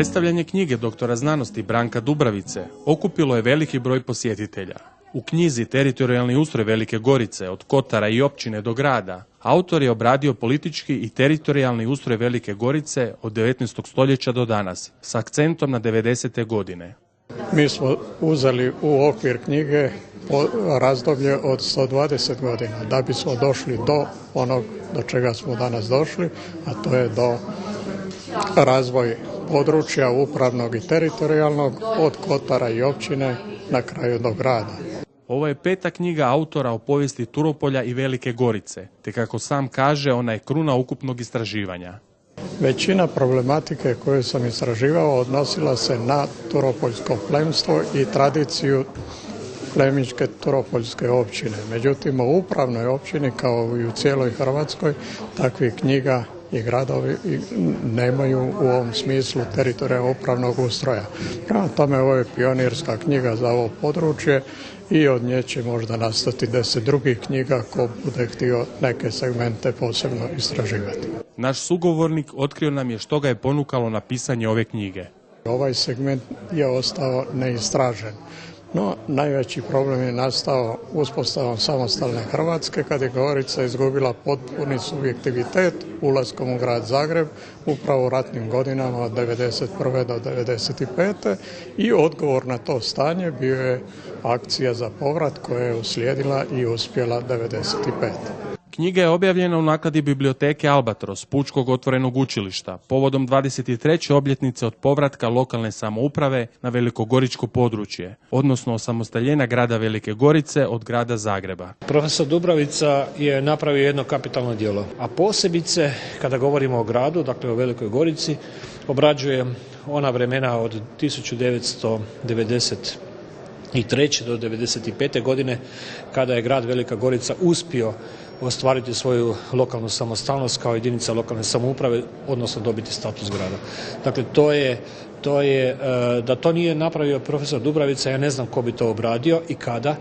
Predstavljanje knjige doktora znanosti Branka Dubravice okupilo je veliki broj posjetitelja. U knjizi Teritorijalni ustroj Velike Gorice od Kotara i općine do grada autor je obradio politički i teritorijalni ustroj Velike Gorice od 19. stoljeća do danas, s akcentom na 90. godine. Mi smo uzeli u okvir knjige razdoblje od 120 godina da bismo došli do onog do čega smo danas došli, a to je do razvoj područja upravnog i teritorijalnog od Kotara i općine na kraju do grada. Ovo je 5. knjiga autora o povijesti Turopolja i Velike Gorice, te kako sam kaže, ona je kruna ukupnog istraživanja. Većina problematike koju sam istraživao odnosila se na turopoljsko plemstvo i tradiciju plemićke turopoljske općine. Međutim, u upravnoj općini, kao i u cijeloj Hrvatskoj, takvih knjiga i gradovi nemaju u ovom smislu teritorijalnog upravnog ustroja. Prema tome, ovo je pionirska knjiga za ovo područje i od nje će možda nastati 10 drugih knjiga ko bude htio neke segmente posebno istraživati. Naš sugovornik otkrio nam je što ga je ponukalo na pisanje ove knjige. Ovaj segment je ostao neistražen. No, najveći problem je nastao uspostavom samostalne Hrvatske kad je Gorica izgubila potpuni subjektivitet ulaskom u grad Zagreb upravo u ratnim godinama od 1991. do 1995. i odgovor na to stanje bio je akcija za povrat koja je uslijedila i uspjela 1995. Knjiga je objavljena u nakladi biblioteke Albatros, Pučkog otvorenog učilišta, povodom 23. obljetnice od povratka lokalne samouprave na velikogoričko područje, odnosno osamostaljenja grada Velike Gorice od grada Zagreba. Profesor Dubravica je napravio jedno kapitalno djelo, a posebice kada govorimo o gradu, dakle o Velikoj Gorici, obrađuje ona vremena od 1993. do 1995. godine kada je grad Velika Gorica uspio ostvariti svoju lokalnu samostalnost kao jedinica lokalne samouprave, odnosno dobiti status grada. Dakle, da to nije napravio profesor Dubravica, ja ne znam ko bi to obradio i kada.